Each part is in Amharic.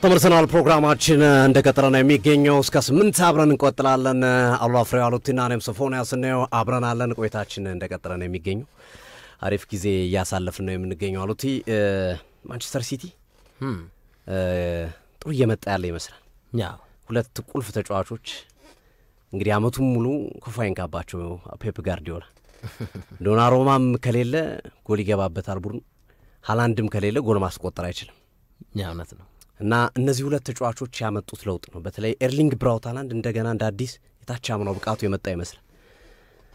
ተመርሰናል ፕሮግራማችን እንደቀጠለ ነው የሚገኘው እስከ 8 አብረን እንቆጥላለን አላህ ፍሬ አሉትና እኔም ሶፎንያስ ነው አብረናለን ቆይታችን እንደቀጠለ ነው የሚገኘው አሪፍ ጊዜ ያሳለፍን ነው የምንገኘው አሉቲ ማንቸስተር ሲቲ ጥሩ እየመጣ ያለ ይመስላል ያው ሁለት ቁልፍ ተጫዋቾች እንግዲህ አመቱን ሙሉ ከፋይን ካባቸው ፔፕ ጋርዲዮላ ዶናሩማም ከሌለ ጎል ይገባበታል ቡድኑ ሃላንድም ከሌለ ጎል ማስቆጠር አይችልም ያውነት ነው እና እነዚህ ሁለት ተጫዋቾች ያመጡት ለውጥ ነው በተለይ ኤርሊንግ ብራውት ሃላንድ እንደገና እንደ አዲስ የታቻምነው ብቃቱ የመጣ ይመስላል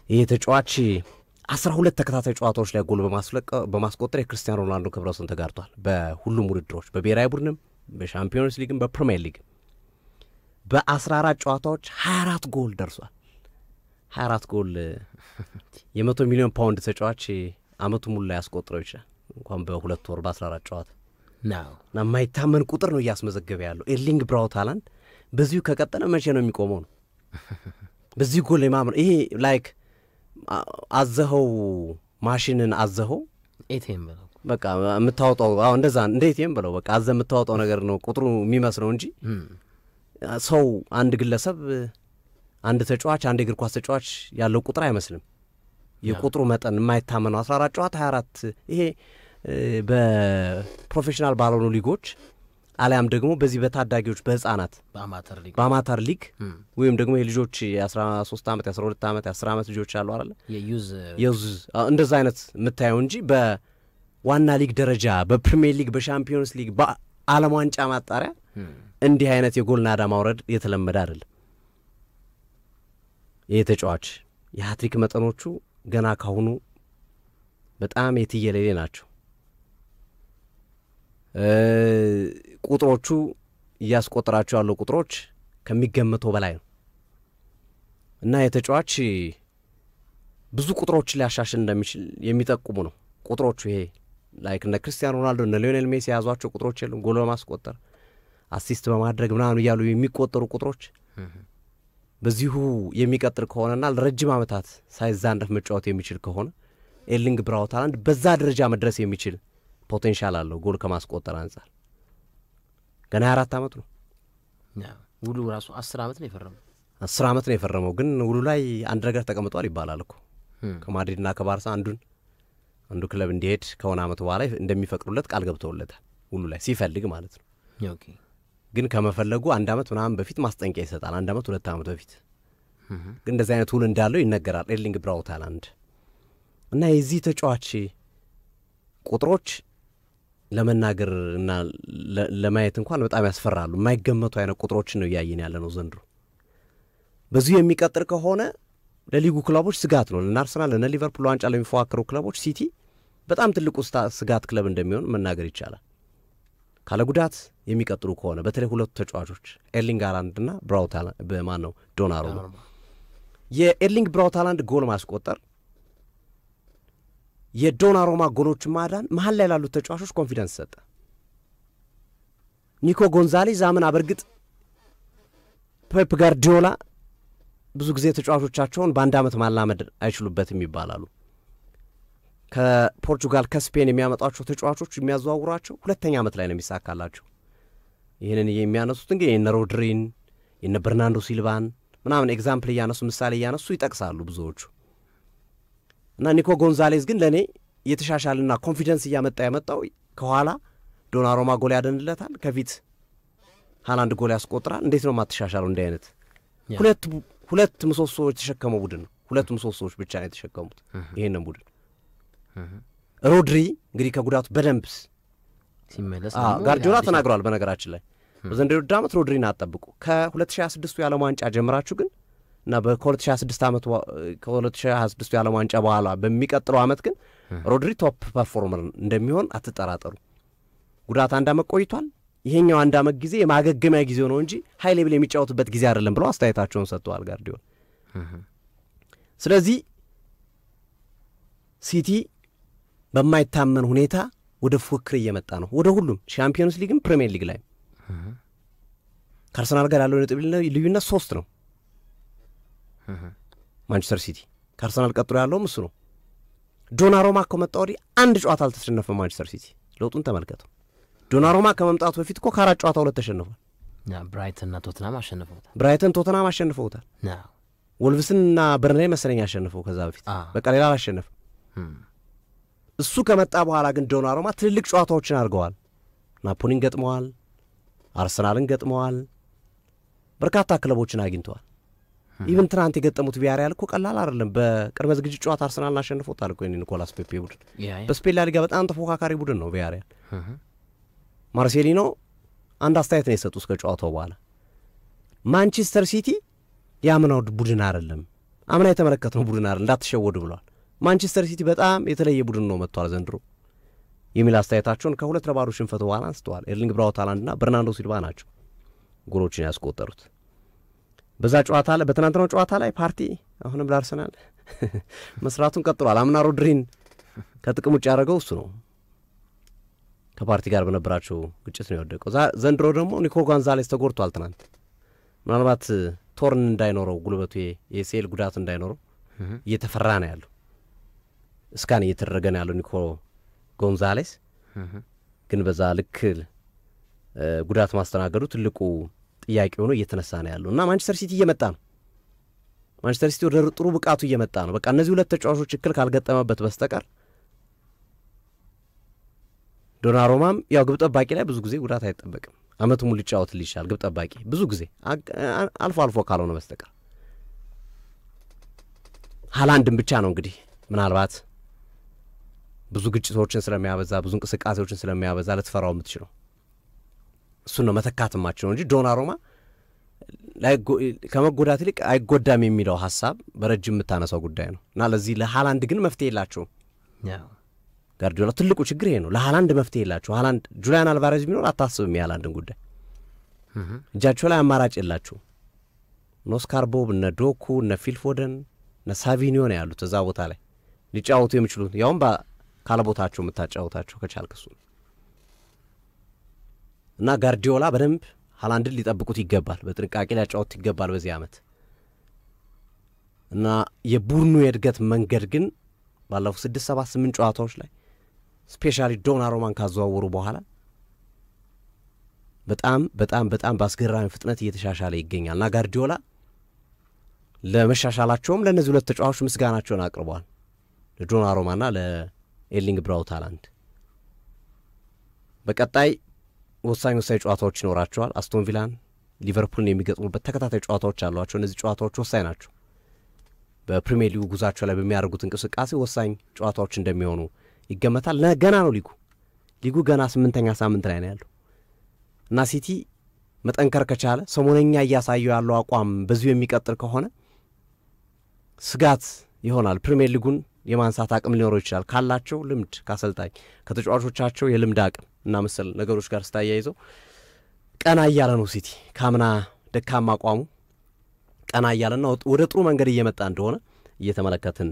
ይሄ ተጫዋች 12 ተከታታይ ጨዋታዎች ላይ ጎል በማስቆጠር የክርስቲያኖ ሮናልዶ ክብረቱን ተጋርቷል በሁሉም ውድድሮች በብሔራዊ ቡድንም በሻምፒዮንስ ሊግም በፕሪሚየር ሊግ በ14 ጨዋታዎች 24 ጎል ደርሷል 24 ጎል የ100 ሚሊዮን ፓውንድ ተጫዋች አመቱ ሙሉ ላይ ያስቆጥረው ይችላል እንኳን በሁለት ወር በ14 ጨዋታ ነው ማይታመን ቁጥር ነው ያስመዘገበ ያለው ኤርሊንግ ብራውት ሃላንድ በዚሁ ከቀጠለ መቼ ነው የሚቆመው ነው በዚሁ ጎል ለማምር ይሄ ላይክ አዘኸው ማሽንን አዘኸው ኤቲኤም ብለው በቃ የምታወጣው እንደዛ እንደ ኤቲኤም ብለው በቃ አዘ የምታወጣው ነገር ነው ቁጥሩ የሚመስለው እንጂ ሰው አንድ ግለሰብ አንድ ተጫዋች አንድ እግር ኳስ ተጫዋች ያለው ቁጥር አይመስልም የቁጥሩ መጠን የማይታመነው 14 ጨዋታ 24 ይሄ በፕሮፌሽናል ባልሆኑ ሊጎች አሊያም ደግሞ በዚህ በታዳጊዎች በህፃናት በአማተር ሊግ ወይም ደግሞ የልጆች የ13 ዓመት የ12 ዓመት የ10 ዓመት ልጆች አሉ አይደል የዩዝ እንደዛ አይነት የምታየው እንጂ በዋና ሊግ ደረጃ በፕሪሚየር ሊግ በሻምፒዮንስ ሊግ በዓለም ዋንጫ ማጣሪያ እንዲህ አይነት የጎል ናዳ ማውረድ የተለመደ አይደለም ይሄ ተጫዋች የሃትሪክ መጠኖቹ ገና ካሁኑ በጣም የትየለሌ ናቸው ቁጥሮቹ ያስቆጥራቸው ያለው ቁጥሮች ከሚገመተው በላይ ነው እና የተጫዋች ብዙ ቁጥሮች ሊያሻሽል እንደሚችል የሚጠቁሙ ነው ቁጥሮቹ ይሄ ላይክ እነ ክርስቲያኖ ሮናልዶ እነ ሊዮኔል ሜሲ ያዟቸው ቁጥሮች የሉም ጎል በማስቆጠር አሲስት በማድረግ ምናምን ይያሉ የሚቆጠሩ ቁጥሮች በዚሁ የሚቀጥል ከሆነና ለረጅም ዓመታት ሳይዛነፍ መጫወት የሚችል ከሆነ ኤርሊንግ ብራውት ሃላንድ በዛ ደረጃ መድረስ የሚችል ፖቴንሻል አለው ጎል ከማስቆጠር አንፃር ገና 4 አመት ነው ውሉ ራሱ 10 አመት ነው የፈረመው 10 አመት ነው የፈረመው ግን ውሉ ላይ አንድ ነገር ተቀምጧል ይባላል እኮ ከማድሪድና ከባርሳ አንዱ ክለብ እንዲሄድ ከሆነ አመት በኋላ እንደሚፈቅዱለት ቃል ገብተውለታል ውሉ ላይ ሲፈልግ ማለት ነው ኦኬ ግን ከመፈለጉ አንድ አመት ምናምን በፊት ማስጠንቀቂያ ይሰጣል አንድ አመት 2 አመት በፊት ግን እንደዚህ አይነት ውል እንዳለው ይነገራል ኤርሊንግ ብራውት ሃላንድ እና የዚህ ተጫዋች ቁጥሮች ለመናገር እና ለማየት እንኳን በጣም ያስፈራሉ የማይገመቱ አይነት ቁጥሮችን ነው ያያየን ያለነው ዘንድሮ በዚህ የሚቀጥል ከሆነ ለሊጉ ክለቦች ስጋት ነው ለአርሰናል ለነ ሊቨርፑል ዋንጫ ለሚፎካከሩ ክለቦች ሲቲ በጣም ትልቁ ስጋት ክለብ እንደሚሆን መናገር ይቻላል ካለ ጉዳት የሚቀጥሉ ከሆነ በተለይ ሁለቱ ተጫዋቾች ኤርሊንግ ሃላንድና ብራውት ሃላንድ በማን ነው ዶናሩማ የኤርሊንግ ብራውት ሃላንድ ጎል ማስቆጠር የዶናሩማ ጎሎች ማዳን መሐል ላይ ያሉት ተጫዋቾች ኮንፊደንስ ሰጠ ኒኮ ጎንዛሌዝ አመና በርግጥ ፔፕ ጋርዲዮላ ብዙ ጊዜ ተጫዋቾቻቸውን በአንድ አመት ማላመድ አይችሉበትም ይባላሉ ከፖርቹጋል ከስፔን የሚያመጣቸው ተጫዋቾች የሚያዘዋውራቸው ሁለተኛ አመት ላይ ነው የሚሳካላቸው ይሄንን የሚያነሱት እንግዲህ የነ ሮድሪን የነ በርናንዶ ሲልቫን ምናምን ኤግዛምፕል ያነሱ ምሳሌ ያነሱ ይጠቅሳሉ ብዙዎቹ እና ኒኮ ጎንዛሌዝ ግን ለኔ የተሻሻለና ኮንፊደንስ ያመጣው ከኋላ ዶናሩማ ጎል ያደንለታል ከፊት ሃላንድ ጎል ያስቆጥራል እንዴት ነው ማተሻሻለው እንደ አይነት ሁለት ምሰሶዎች ተሸከመው ቡድን ነው ሁለት ምሰሶዎች ብቻ ነው የተሸከሙት ይሄንን ቡድን ሮድሪ እንግዲህ ከጉዳቱ በደንብ ሲመለስ ጋርዲዮላ ተናግሯል በነገራችን ላይ በዘንድሮው ዓመት ሮድሪን አጣብቁ ከ2026 የዓለም ዋንጫ ጀምራችሁ ግን እና በ2026 ዓመት ከ2026 የዓለም ዋንጫ በኋላ በሚቀጥለው ዓመት ግን ሮድሪ ቶፕ ፐርፎርመር እንደሚሆን አትጠራጠሩ ጉዳት አንድ ዓመት ቆይቷል ይሄኛው አንድ ዓመት ጊዜ የማገገሚያ ጊዜ ነው እንጂ ሃይ ሌቭል የሚጫወትበት ጊዜ አይደለም ብለው አስተያየታቸውን ሰጥተዋል ጋርዲዮላ ስለዚህ ሲቲ በማይታመን ሁኔታ ወደ ፉክክር እየመጣ ነው ወደ ሁሉም ሻምፒዮንስ ሊግም ፕሪሚየር ሊግ ላይ ከአርሰናል ጋር ያለው ነጥብ ልዩነት 3 ነው ማንቸስተር ሲቲ ከአርሰናል ቀጥሎ ያለው እሱ ነው ዶናሩማ ከመጣ ወዲህ አንድ ጨዋታ አልተሸነፈም ማንቸስተር ሲቲ ለውጡን ተመልከቱ ዶናሩማ ከመምጣቱ በፊት እኮ ከአራት ጨዋታ 2 ተሸንፏል። ብራይተንና ቶትናም አሸንፈውታል። ብራይተን ቶተናም አሸንፈውታል። ወልቭስንና በርንሌይ መሰለኝ አሸንፈው ከዛ በፊት በቃ ሌላ አላሸነፈም። እሱ ከመጣ በኋላ ግን ዶናሩማ ትልልቅ ጨዋታዎችን አድርገዋል። ናፖሊን ገጥመዋል፣ አርሰናልን ገጥመዋል፣ በርካታ ክለቦችን አግኝተዋል። ኢቭን ትናንት የገጠሙት ቪያሪያል እኮ ቀላል አይደለም። በቅድመ ዝግጅት ጨዋታ አርሰናልን አሸንፈውታል እኮ ኒኮላስ ፔፔ ቡድን። በስፔን ላሊጋ በጣም ተፎካካሪ ቡድን ነው ቪያሪያል። ማርሴሊኖ አንድ አስተያየት ነው የሰጡት ከጨዋታው በኋላ ማንቸስተር ሲቲ ያምናው ቡድን አይደለም፣ አምና የተመለከትነው ቡድን አይደለም እንዳትሸወዱ ብለዋል። ማንቸስተር ሲቲ በጣም የተለየ ቡድን ነው መጥቷል ዘንድሮ የሚል አስተያየታቸውን ከ2-0 ሽንፈት በኋላ አንስተዋል። ኤርሊንግ ብራውት ሃላንድና በርናንዶ ሲልቫ ናቸው ጎሎችን ያስቆጠሩት በዛ ጨዋታ ላይ። በትናንትናው ጨዋታ ላይ ፓርቲ አሁንም ለአርሰናል መስራቱን ቀጥሏል። አምና ሮድሪን ከጥቅም ውጭ ያደረገው እሱ ነው። ከፓርቲ ጋር በነበራቸው ግጭት ነው የወደቀው። ዘንድሮ ደግሞ ኒኮ ጎንዛሌስ ተጎድቷል ትናንት። ምናልባት ቶርን እንዳይኖረው ጉልበቱ የሴል ጉዳት እንዳይኖረው እየተፈራ ነው ያለው። እስካን እየተደረገ ነው ያለው ኒኮ ጎንዛሌስ። ግን በዛ ልክ ጉዳት ማስተናገዱ ትልቁ ጥያቄ ሆኖ እየተነሳ ነው ያለው እና ማንቸስተር ሲቲ እየመጣ ነው። ማንቸስተር ሲቲ ወደ ጥሩ ብቃቱ እየመጣ ነው። በቃ እነዚህ ሁለት ተጫዋቾች እክል ካልገጠመበት በስተቀር ዶናሩማም ያው ግብ ጠባቂ ላይ ብዙ ጊዜ ጉዳት አይጠበቅም። አመቱ ሙሉ ሊጫወትልህ ይችላል ግብ ጠባቂ ብዙ ጊዜ አልፎ አልፎ ካልሆነ በስተቀር። ሃላንድን ብቻ ነው እንግዲህ ምናልባት ብዙ ግጭቶችን ስለሚያበዛ ብዙ እንቅስቃሴዎችን ስለሚያበዛ ልትፈራው የምትችለው እሱን ነው መተካትማቸው እንጂ ዶናሩማ ከመጎዳት ይልቅ አይጎዳም የሚለው ሐሳብ በረጅም የምታነሳው ጉዳይ ነው እና ለዚህ ለሃላንድ ግን መፍትሄ የላቸውም። ጋርዲዮላ ትልቁ ችግር ይሄ ነው። ለሃላንድ መፍትሄ የላቸው። ሃላንድ ጁሊያን አልቫሬዝ ቢኖር አታስብም የሃላንድን ጉዳይ። እጃቸው ላይ አማራጭ የላቸው። ኦስካር ቦብ እነ ዶኩ እነ ፊልፎደን እነ ሳቪኒዮ ነው ያሉት እዛ ቦታ ላይ ሊጫወቱ የሚችሉት ያውም ካለቦታቸው የምታጫወታቸው ከቻልክሱ እና ጋርዲዮላ በደንብ ሃላንድን ሊጠብቁት ይገባል። በጥንቃቄ ሊያጫወት ይገባል በዚህ ዓመት እና የቡድኑ የእድገት መንገድ ግን ባለፉት 6-7-8 ጨዋታዎች ላይ ስፔሻሊ ዶናሩማን ካዘዋወሩ በኋላ በጣም በጣም በጣም በአስገራሚ ፍጥነት እየተሻሻለ ይገኛል እና ጋርዲዮላ ለመሻሻላቸውም ለእነዚህ ሁለት ተጫዋቾች ምስጋናቸውን አቅርበዋል፣ ለዶናሩማና ለኤርሊንግ ብራውት ሃላንድ። በቀጣይ ወሳኝ ጨዋታዎች ይኖራቸዋል። አስቶን ቪላን፣ ሊቨርፑልን የሚገጥሙበት ተከታታይ ጨዋታዎች አሏቸው። እነዚህ ጨዋታዎች ወሳኝ ናቸው። በፕሪሚየር ሊጉ ጉዛቸው ላይ በሚያደርጉት እንቅስቃሴ ወሳኝ ጨዋታዎች እንደሚሆኑ ይገመታል። ገና ነው ሊጉ ገና 8ኛ ሳምንት ላይ ነው ያለው እና ሲቲ መጠንከር ከቻለ ሰሞነኛ እያሳየው ያለው አቋም በዚሁ የሚቀጥል ከሆነ ስጋት ይሆናል። ፕሪሚየር ሊጉን የማንሳት አቅም ሊኖረው ይችላል ካላቸው ልምድ ካሰልጣኝ ከተጫዋቾቻቸው የልምድ አቅም እና መሰል ነገሮች ጋር ስታያይዘው ቀና እያለ ነው ሲቲ ካምና ደካማ አቋሙ ቀና እያለና ወደ ጥሩ መንገድ እየመጣ እንደሆነ እየተመለከትን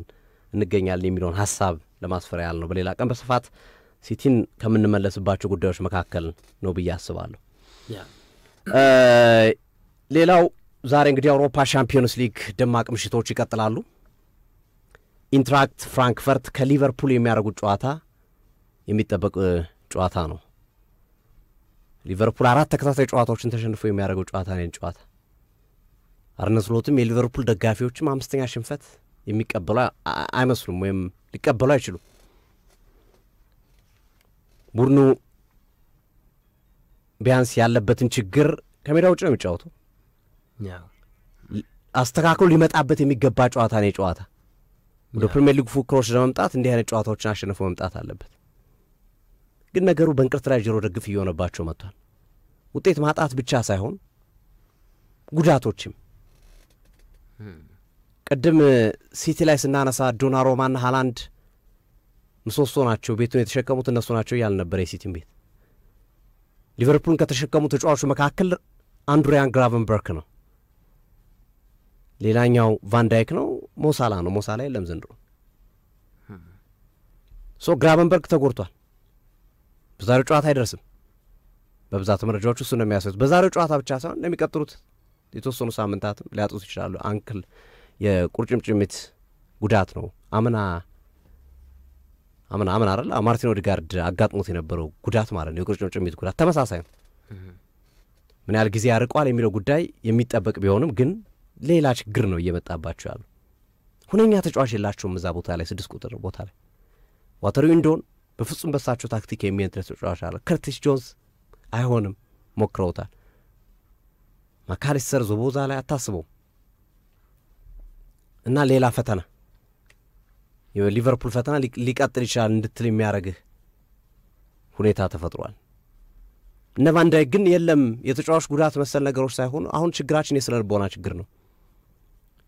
እንገኛለን የሚለውን ሐሳብ ለማስፈር ያህል ነው። በሌላ ቀን በስፋት ሲቲን ከምንመለስባቸው ጉዳዮች መካከል ነው ብዬ አስባለሁ። ሌላው ዛሬ እንግዲህ የአውሮፓ ሻምፒዮንስ ሊግ ደማቅ ምሽቶች ይቀጥላሉ። ኢንትራክት ፍራንክፈርት ከሊቨርፑል የሚያደርጉት ጨዋታ የሚጠበቅ ጨዋታ ነው። ሊቨርፑል 4 ተከታታይ ጨዋታዎችን ተሸንፎ የሚያደርገው ጨዋታ ነው። ጨዋታ አርነ ስሎትም የሊቨርፑል ደጋፊዎችም 5ኛ ሽንፈት የሚቀበሉ አይመስሉም ወይም ሊቀበሉ አይችሉም። ቡድኑ ቢያንስ ያለበትን ችግር ከሜዳ ውጭ ነው የሚጫወተው። አስተካክሎ ሊመጣበት የሚገባ ጨዋታ ነው። ጨዋታ ወደ ፕሪሚየር ሊግ ፉክክሮች ለመምጣት እንዲህ አይነት ጨዋታዎችን አሸንፎ መምጣት አለበት። ግን ነገሩ በእንቅርት ላይ ጆሮ ደግፍ እየሆነባቸው መጥቷል። ውጤት ማጣት ብቻ ሳይሆን ጉዳቶችም ቅድም ሲቲ ላይ ስናነሳ ዶናሩማና ሃላንድ ምሰሶ ናቸው፣ ቤቱን የተሸከሙት እነሱ ናቸው እያልን ነበር። የሲቲን ቤት ሊቨርፑልን ከተሸከሙ ተጫዋቾች መካከል አንዱ ራያን ግራቨንበርክ ነው፣ ሌላኛው ቫንዳይክ ነው፣ ሞሳላ ነው። ሞሳላ የለም ዘንድሮ። ግራቨንበርክ ተጎድቷል። በዛሬው ጨዋታ አይደርስም። በብዛት መረጃዎች እሱ ነው የሚያሳዩት። በዛሬው ጨዋታ ብቻ ሳይሆን የሚቀጥሉት የተወሰኑ ሳምንታትም ሊያጡት ይችላሉ። አንክል የቁርጭምጭሚት ጉዳት ነው። አምና አምን አይደል ማርቲን ኦዴጋርድ አጋጥሞት የነበረው ጉዳት ማለት ነው የቁርጭምጭሚት ጉዳት ተመሳሳይ ነው ምን ያህል ጊዜ ያርቋል የሚለው ጉዳይ የሚጠበቅ ቢሆንም ግን ሌላ ችግር ነው እየመጣባቸው ያለው ሁነኛ ተጫዋች የላቸውም እዛ ቦታ ላይ 6 ቁጥር ቦታ ላይ ዋተሩ ኢንዶን በፍጹም በሳቸው ታክቲክ የሚያንተስ ተጫዋች አለ ከርቲስ ጆንስ አይሆንም ሞክረውታል ማካሊስተር ዞቦዛ ላይ አታስበው እና ሌላ ፈተና የሊቨርፑል ፈተና ሊቀጥል ይችላል እንድትል የሚያረግህ ሁኔታ ተፈጥሯል እነ ቫን ዳይክ ግን የለም የተጫዋች ጉዳት መሰል ነገሮች ሳይሆኑ አሁን ችግራችን የስነልቦና ችግር ነው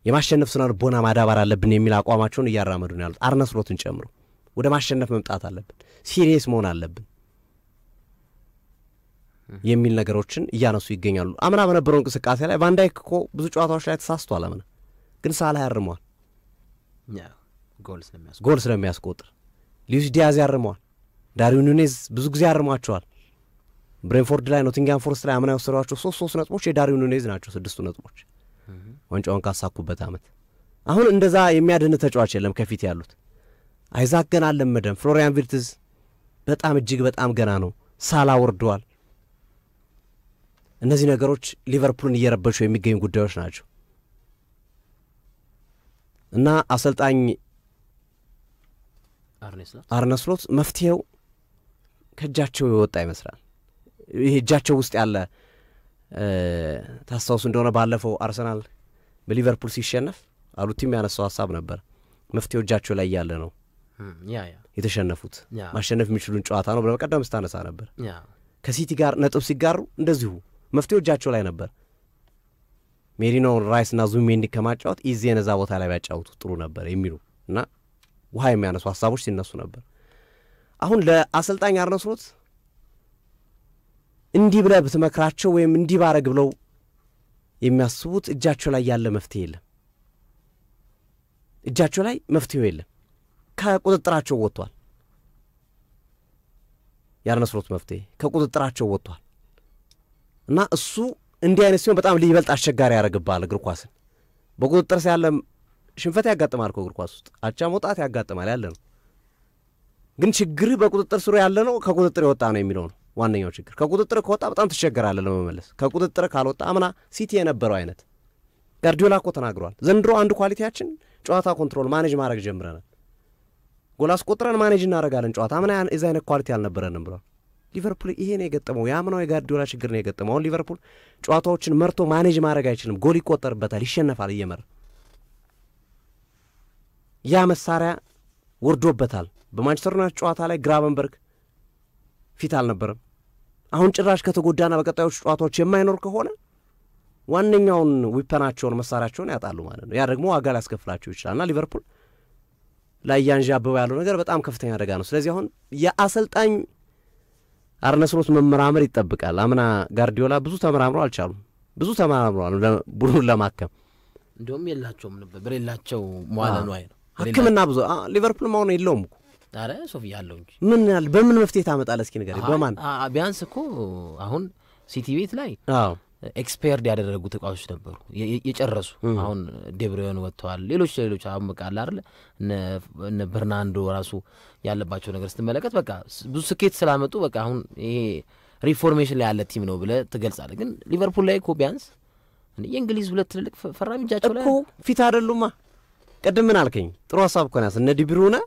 የማሸነፍ ስነልቦና ማዳበር አለብን የሚል አቋማቸውን እያራመዱ ነው ያሉት አርነ ስሎትን ጨምሮ ወደ ማሸነፍ መምጣት አለብን ሲሪየስ መሆን አለብን የሚል ነገሮችን እያነሱ ይገኛሉ አምና በነበረው እንቅስቃሴ ላይ ቫን ዳይክ እኮ ብዙ ጨዋታዎች ላይ ተሳስቷል አምና ግን ሳላ ያርመዋል ጎል ስለሚያስቆጥር ሉዊስ ዲያዝ ያርመዋል ዳርዊን ኑኔዝ ብዙ ጊዜ ያርሟቸዋል ብሬንፎርድ ላይ ኖቲንግሃም ፎረስት ላይ አምና የወሰዷቸው 3 ነጥቦች የዳርዊን ኑኔዝ ናቸው 6 ነጥቦች ዋንጫውን ካሳኩበት አመት አሁን እንደዛ የሚያድን ተጫዋች የለም ከፊት ያሉት አይዛክ ገና አለመደም ፍሎሪያን ቪርትዝ በጣም እጅግ በጣም ገና ነው ሳላ ወርዷል እነዚህ ነገሮች ሊቨርፑልን እየረበሹ የሚገኙ ጉዳዮች ናቸው እና አሰልጣኝ አርነ ስሎት መፍትሄው ከእጃቸው የወጣ ይመስላል ይሄ እጃቸው ውስጥ ያለ ታስታውሱ እንደሆነ ባለፈው አርሰናል በሊቨርፑል ሲሸነፍ አሉቲም ያነሳው ሐሳብ ነበር መፍትሄው እጃቸው ላይ ያለ ነው የተሸነፉት ማሸነፍ የሚችሉን ጨዋታ ነው በቀደም ስታነሳ ነበር ከሲቲ ጋር ነጥብ ሲጋሩ እንደዚሁ መፍትሄው እጃቸው ላይ ነበር ሜሪኖ ራይስ እና ዙሜንዲ ከማጫወት ኢዜነዛ ቦታ ላይ ያጫውቱ ጥሩ ነበር የሚሉ እና ውሃ የሚያነሱ ሐሳቦች ሲነሱ ነበር አሁን ለአሰልጣኝ አርነ ስሎት እንዲህ ብለህ ብትመክራቸው ወይም እንዲህ ባረግ ብለው የሚያስቡት እጃቸው ላይ ያለ መፍትሄ የለም እጃቸው ላይ መፍትሄው የለም ከቁጥጥራቸው ወጥቷል የአርነ ስሎት መፍትሄ ከቁጥጥራቸው ወጥቷል እና እሱ እንዲህ አይነት ሲሆን በጣም ሊበልጥ አስቸጋሪ ያደርግባል እግር ኳስን በቁጥጥር ሲያለ ሽንፈት ያጋጥማል እግር ኳስ ውስጥ አቻ መውጣት ያጋጥማል ያለ ነው ግን ችግር በቁጥጥር ስሩ ያለ ነው ከቁጥጥር የወጣ ነው የሚለው ነው ዋነኛው ችግር ከቁጥጥር ከወጣ በጣም ተቸገራለህ ለመመለስ ከቁጥጥር ካልወጣ አምና ሲቲ የነበረው አይነት ጋርዲዮላ እኮ ተናግሯል ዘንድሮ አንድ ኳሊቲያችን ጨዋታ ኮንትሮል ማኔጅ ማድረግ ጀምረናል ጎል አስቆጥረን ማኔጅ እናደርጋለን ጨዋታ አምና እዛ አይነት ኳሊቲ አልነበረንም ብሏል ሊቨርፑል ይሄ ነው የገጠመው ያምናው የጋርዲዮላ ችግር ነው የገጠመው አሁን ሊቨርፑል ጨዋታዎችን መርቶ ማኔጅ ማድረግ አይችልም ጎል ይቆጠርበታል ይሸነፋል እየመረ ያ መሳሪያ ወርዶበታል በማንቸስተር ዩናይትድ ጨዋታ ላይ ግራቨንበርግ ፊት አልነበረም አሁን ጭራሽ ከተጎዳና በቀጣዮች ጨዋታዎች የማይኖር ከሆነ ዋነኛውን ዊፐናቸውን መሳሪያቸውን ያጣሉ ማለት ነው ያ ደግሞ ዋጋ ሊያስከፍላቸው ይችላልና ሊቨርፑል ላይ ያንዣበው ያለው ነገር በጣም ከፍተኛ አደጋ ነው ስለዚህ አሁን የአሰልጣኝ አርነ ስሎት መመራመር ይጠብቃል አምና ጋርዲዮላ ብዙ ተመራምረው አልቻሉም ብዙ ተመራምረዋል ቡድኑን ለማከም እንደውም የላቸውም ነበር በሌላቸው ሟላ ነው አይደል ህክምና ብዙ ሊቨርፑል ማውን የለውም እኮ አረ ሶፊ ያለው እንጂ ምን ያህል በምን መፍትሄ ታመጣለህ እስኪ ንገረኝ በማን ቢያንስ እኮ አሁን ሲቲ ቤት ላይ ኤክስፐርት ያደረጉ ተቋዋቾች ነበሩ የጨረሱ አሁን ዴብሮን ወጥተዋል ሌሎች አመቃለ አይደል እነ በርናንዶ ራሱ ያለባቸው ነገር ስትመለከት በቃ ብዙ ስኬት ስላመጡ በቃ አሁን ይሄ ሪፎርሜሽን ላይ ያለ ቲም ነው ብለ ትገልጻለህ ግን ሊቨርፑል ላይ እኮ ቢያንስ የእንግሊዝ ሁለት ትልቅ ፈራሚ እጃቸው ላይ እኮ ፊት አይደሉማ ቀደም ምን አልከኝ ጥሩ ሐሳብ እኮ ነው እነ ዲብሩና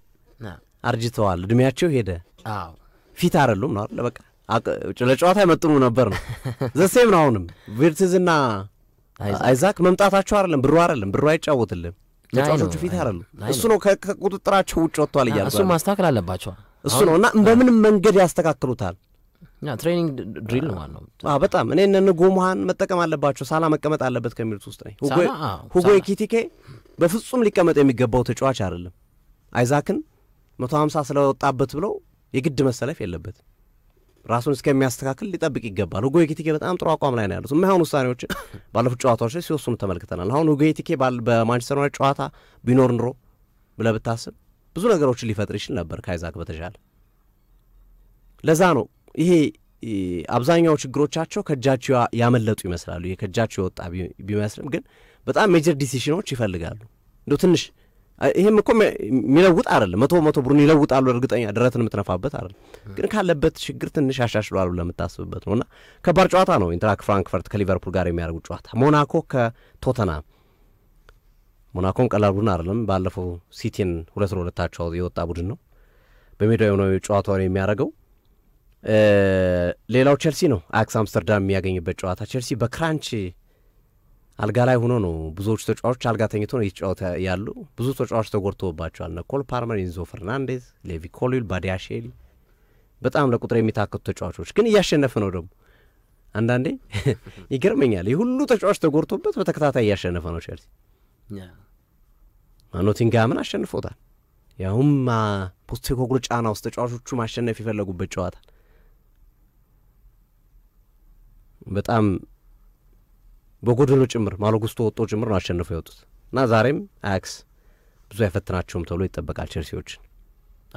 አርጅተዋል እድሜያቸው ሄደ አዎ ፊት አይደሉም ነው አይደል በቃ ለጨዋታ ይመጥኑ ነበር ነው ዘሴም ነው አሁንም ቪርትዝና አይዛክ መምጣታቸው አይደለም ብሩ አይጫወትልም ተጫዋቾቹ ፊት አይደሉም እሱ ነው ከቁጥጥራቸው ውጭ ወጥቷል ይያሉ እሱ ማስተካከል አለባቸው እሱ ነውና በምን መንገድ ያስተካክሉታል ትሬኒንግ ድሪል ነው ማለት ነው በጣም እኔ እነ ጎማሃን መጠቀም አለባቸው ሳላ መቀመጥ አለበት ከሚሉት ውስጥ ነኝ ሁጎ ኢኪቲኬ በፍጹም ሊቀመጥ የሚገባው ተጫዋች አይደለም አይዛክን 150 ስለወጣበት ብለው የግድ መሰለፍ የለበት ራሱን እስከሚያስተካክል ሊጠብቅ ይገባል ሁጎ ኢኪቲኬ በጣም ጥሩ አቋም ላይ ነው ያለው የማይሆኑ ውሳኔዎች ባለፉት ጨዋታዎች ላይ ሲወስኑ ተመልክተናል አሁን ሁጎ ኢኪቲኬ በማንቸስተር ዩናይትድ ጨዋታ ቢኖር ኖሮ ብለህ ብታስብ ብዙ ነገሮችን ሊፈጥር ይችል ነበር ከአይዛክ በተሻለ ለዛ ነው ይሄ አብዛኛው ችግሮቻቸው ከጃቸው ያመለጡ ይመስላሉ የከጃቸው ወጣ ቢመስልም ግን በጣም ሜጀር ዲሲሽኖች ይፈልጋሉ እንደው ትንሽ ይሄም እኮ የሚለውጥ አይደለም 100% ቡድን ይለውጣሉ እርግጠኛ ደረትን የምትነፋበት አይደለም ግን ካለበት ችግር ትንሽ ያሻሽሏል ለምታስብበት ነውና ከባድ ጨዋታ ነው ኢንትራክ ፍራንክፈርት ከሊቨርፑል ጋር የሚያደርጉት ጨዋታ ሞናኮ ከቶተናም ሞናኮም ቀላል ቡድን አይደለም ባለፈው ሲቲን 2-2 ታቻው የወጣ ቡድን ነው በሜዳው ነው ጨዋታውን የሚያደርገው ሌላው ቸልሲ ነው አክስ አምስተርዳም የሚያገኝበት ጨዋታ ቸልሲ በክራንች አልጋ ላይ ሆኖ ነው ብዙዎች ተጫዋቾች አልጋ ተኝቶ ነው ይጫወታ ያሉ ብዙ ተጫዋቾች ተጎድተውባቸዋል ኮል ፓልመር ኢንዞ ፈርናንዴዝ ሌቪ ኮሊል ባዲያሼሊ በጣም ለቁጥር የሚታከቱ ተጫዋቾች ግን እያሸነፈ ነው ደግሞ አንዳንዴ ይገርመኛል ይሁሉ ተጫዋቾች ተጎድተውበት በተከታታይ እያሸነፈ ነው ቸልሲ ኖቲንግሃምን አሸንፎታል ያውም ፖስቴኮግሉ ጫና ውስጥ ተጫዋቾቹ ማሸነፍ ይፈልጉበት ጨዋታ በጣም በጎደሎ ጭምር ማሎጉስቶ ወጦ ጭምር ነው አሸንፈው የወጡት እና ዛሬም አያክስ ብዙ አይፈትናቸውም ተብሎ ይጠበቃል ቸልሲዎችን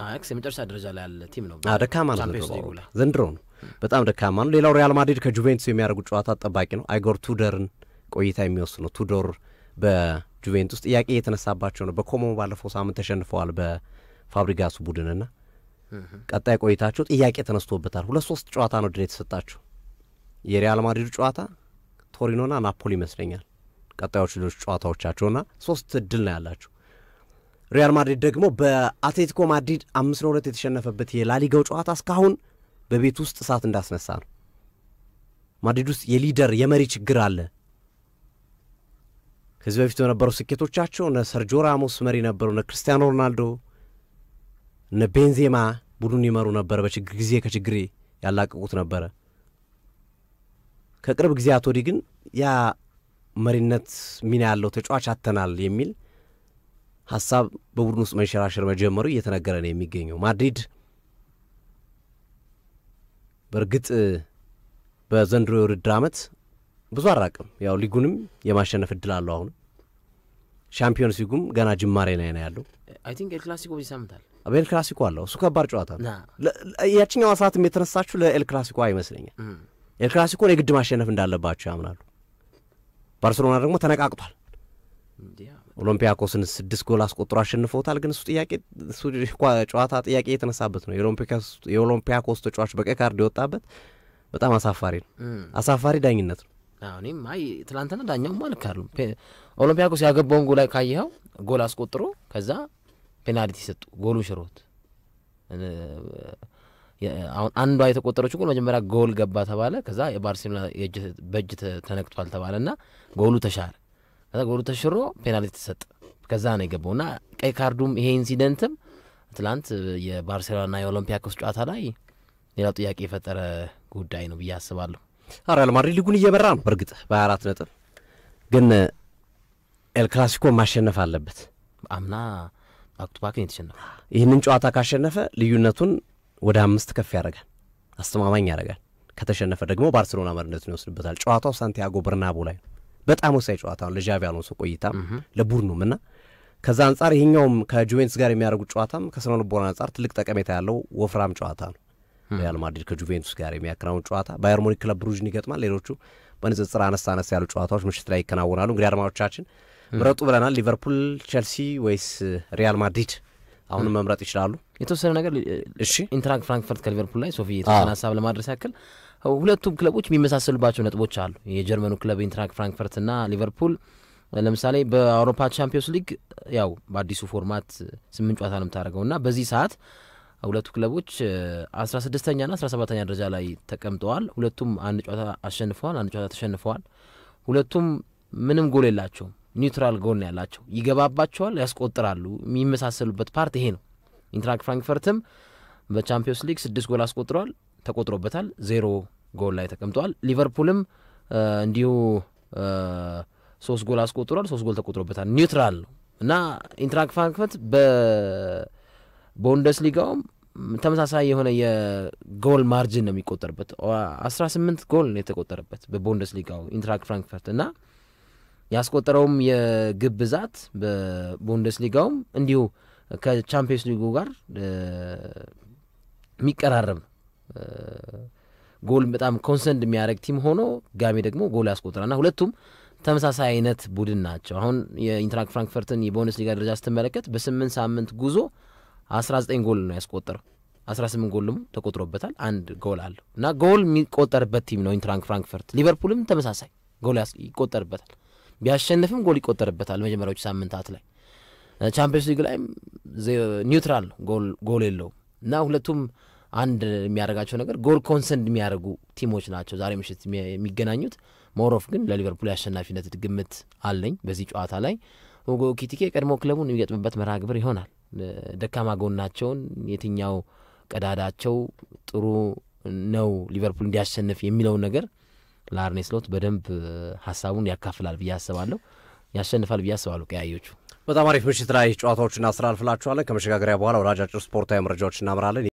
አያክስ የመጨረሻ ደረጃ ላይ ያለ ቲም ነው ደካማ ነው ዘንድሮ ነው በጣም ደካማ ነው ሌላው ሪያል ማድሪድ ከጁቬንቱስ የሚያደርጉት ጨዋታ ተጠባቂ ነው አይጎር ቱዶርን ቆይታ የሚወስነው ቱዶር በጁቬንቱስ ጥያቄ የተነሳባቸው ነው በኮሞ ባለፈው ሳምንት ተሸንፈዋል በፋብሪጋሱ ቡድንና ቀጣይ ቆይታቸው ጥያቄ ተነስቶበታል 2-3 ጨዋታ ነው ድል የተሰጣቸው የሪያል ማድሪድ ጨዋታ ቶሪኖና ናፖሊ ይመስለኛል ቀጣዮቹ ሌሎች ጨዋታዎቻቸውና 3 ድል ነው ያላቸው ሪያል ማድሪድ ደግሞ በአትሌቲኮ ማድሪድ 5-2 የተሸነፈበት የላሊጋው ጨዋታ እስካሁን በቤት ውስጥ እሳት እንዳስነሳ ነው ማድሪድ ውስጥ የሊደር የመሪ ችግር አለ ከዚህ በፊት የነበረው ስኬቶቻቸው እነ ሰርጂዮ ራሞስ መሪ ነበሩ እነ ክርስቲያኖ ሮናልዶ እነ ቤንዜማ ቡድን ይመሩ ነበር በችግር ጊዜ ከችግር ያላቀቁት ነበር ከቅርብ ጊዜያት ወዲህ ግን ያ መሪነት ሚና ያለው ተጫዋች አተናል የሚል ሐሳብ በቡድን ውስጥ መንሸራሸር መጀመሩ እየተነገረ ነው የሚገኘው ማድሪድ በርግጥ በዘንድሮ የውድድር ዓመት ብዙ አራቅም ያው ሊጉንም የማሸነፍ እድል አለው አሁን ሻምፒዮንስ ሊጉም ገና ጅማሬ ላይ ነው ያለው አይ ቲንክ ኤል ክላሲኮ ይሰምታል ኤል ክላሲኮ አለው እሱ ከባድ ጨዋታ ነው ያቺኛው ሰዓትም የተነሳችሁ ለኤል ክላሲኮ አይመስለኛል ኤል ክላሲኮን የግድ ማሸነፍ እንዳለባቸው ያምናሉ ባርሴሎና ደግሞ ተነቃቅቷል ኦሎምፒያኮስን 6 ጎል አስቆጥሮ አሸንፈውታል ግን እሱ ጥያቄ እሱ ጨዋታ ጥያቄ የተነሳበት ነው የኦሎምፒያኮስ ተጫዋች በቀይ ካርድ የወጣበት በጣም አሳፋሪ ነው አሳፋሪ ዳኝነት ነው እኔም አይ ትላንትና ዳኛው ማለት አይደለም ኦሎምፒያኮስ ያገባውን ጎል ካየኸው ጎል አስቆጥሮ ከዛ ፔናልቲ ሰጡ ጎሉ ሽሮት አሁን አንዷ የተቆጠረችው ጎል መጀመሪያ ጎል ገባ ተባለ ከዛ የባርሴሎና በእጅ ተነክቷል ተባለና ጎሉ ተሻረ ከዛ ጎሉ ተሽሮ ፔናልቲ ተሰጠ ከዛ ነው የገባውና ቀይ ካርዱም ይሄ ኢንሲደንትም ትላንት የባርሴሎናና የኦሎምፒያኮስ ጨዋታ ላይ ሌላው ጥያቄ የፈጠረ ጉዳይ ነው ብዬ አስባለሁ ሪያል ማድሪድ ሊጉን እየመራ ነው በርግጥ በ24 ነጥብ ግን ኤል ክላሲኮ ማሸነፍ አለበት አምና ባክቱባክ ነው የተሸነፈው ይህንን ጨዋታ ካሸነፈ ልዩነቱን ወደ 5 ከፍ ያደርጋል አስተማማኝ ያደርጋል ከተሸነፈ ደግሞ ባርሴሎና መሪነቱን ይወስድበታል ጨዋታው ሳንቲያጎ በርናቦ ላይ በጣም ወሳኝ ጨዋታ ነው ለጃቪ አሎንሶ ቆይታ ለቡድኑምና ከዛ አንፃር ይሄኛውም ከጁቬንቱስ ጋር የሚያደርጉት ጨዋታም ከስነ ልቦና አንፃር ትልቅ ጠቀሜታ ያለው ወፍራም ጨዋታ ነው ሪያል ማድሪድ ከጁቬንቱስ ጋር የሚያከናውን ጨዋታ ባየር ሙኒክ ክለብ ብሩጅን ይገጥማል ሌሎቹ በንጽጽር አነስ ያሉ ጨዋታዎች ምሽት ላይ ይከናወናሉ እንግዲህ አድማጮቻችን ምረጡ ብለናል ሊቨርፑል ቸልሲ ወይስ ሪያል ማድሪድ አሁን መምረጥ ይችላሉ የተወሰነ ነገር እሺ ኢንትራክ ፍራንክፈርት ከሊቨርፑል ላይ ሶፊ የተወሰነ ሐሳብ ለማድረስ ያክል ሁለቱም ክለቦች የሚመሳሰሉባቸው ነጥቦች አሉ የጀርመኑ ክለብ ኢንትራክ ፍራንክፈርት እና ሊቨርፑል ለምሳሌ በአውሮፓ ቻምፒዮንስ ሊግ ያው በአዲሱ ፎርማት 8 ጨዋታ ነው የምታደርገውና በዚህ ሰዓት ሁለቱ ክለቦች 16ኛ እና 17ኛ ደረጃ ላይ ተቀምጠዋል ሁለቱም አንድ ጨዋታ አሸንፈዋል አንድ ጨዋታ ተሸንፈዋል ሁለቱም ምንም ጎል የላቸውም ኒውትራል ጎል ነው ያላቸው ይገባባቸዋል ያስቆጥራሉ የሚመሳሰሉበት ፓርት ይሄ ነው ኢንትራክ ፍራንክፈርትም በቻምፒዮንስ ሊግ 6 ጎል አስቆጥሯል ተቆጥሮበታል 0 ጎል ላይ ተቀምጧል ሊቨርፑልም እንዲሁ 3 ጎል አስቆጥሯል 3 ጎል ተቆጥሮበታል ኒውትራል ነው እና ኢንትራክ ፍራንክፈርት በቡንደስሊጋውም ተመሳሳይ የሆነ የጎል ማርጂን ነው የሚቆጠርበት 18 ጎል ነው የተቆጠረበት በቡንደስሊጋው ኢንትራክ ፍራንክፈርት እና ያስቆጠረውም የግብ ብዛት በቡንደስሊጋውም እንዲሁ ከቻምፒየንስ ሊጉ ጋር የሚቀራረብ ጎል በጣም ኮንሰንት የሚያደርግ ቲም ሆኖ ጋሜ ደግሞ ጎል ያስቆጥራልና ሁለቱም ተመሳሳይ አይነት ቡድን ናቸው። አሁን የኢንትራክት ፍራንክፈርትን የቡንደስሊጋ ደረጃ ስትመለከት በ8 ሳምንት ጉዞ 19 ጎል ነው ያስቆጠረው። 18 ጎልም ተቆጥሮበታል። አንድ ጎል አለው እና ጎል የሚቆጠርበት ቲም ነው ኢንትራክት ፍራንክፈርት። ሊቨርፑልም ተመሳሳይ ጎል ይቆጠርበታል። ቢያሸንፍም ጎል ይቆጠርበታል መጀመሪያዎቹ ሳምንታት ላይ። ቻምፒየንስ ሊግ ላይም ኒውትራል ነው፣ ጎል የለውም እና ሁለቱም አንድ የሚያደርጋቸው ነገር ጎል ኮንሰንድ የሚያደርጉ ቲሞች ናቸው ዛሬ ምሽት የሚገናኙት። ሞሮፍ ግን ለሊቨርፑል የአሸናፊነት ግምት አለኝ በዚህ ጨዋታ ላይ። ሁጎ ኤኪቲኬ ቀድሞ ክለቡን የሚገጥምበት መርሃ ግብር ይሆናል። ደካማ ጎናቸውን የትኛው ቀዳዳቸው ጥሩ ነው ሊቨርፑል እንዲያሸንፍ የሚለውን ነገር ለአርኔ ስሎት በደንብ ሀሳቡን ያካፍላል ብዬ አስባለሁ። ያሸንፋል ብዬ አስባለሁ። ቀያዮቹ በጣም አሪፍ ምሽት ላይ ጨዋታዎችን እናስተላልፍላችኋለን። ከመሸጋገሪያ በኋላ ወደ አጫጭር ስፖርታዊ መረጃዎች እናምራለን።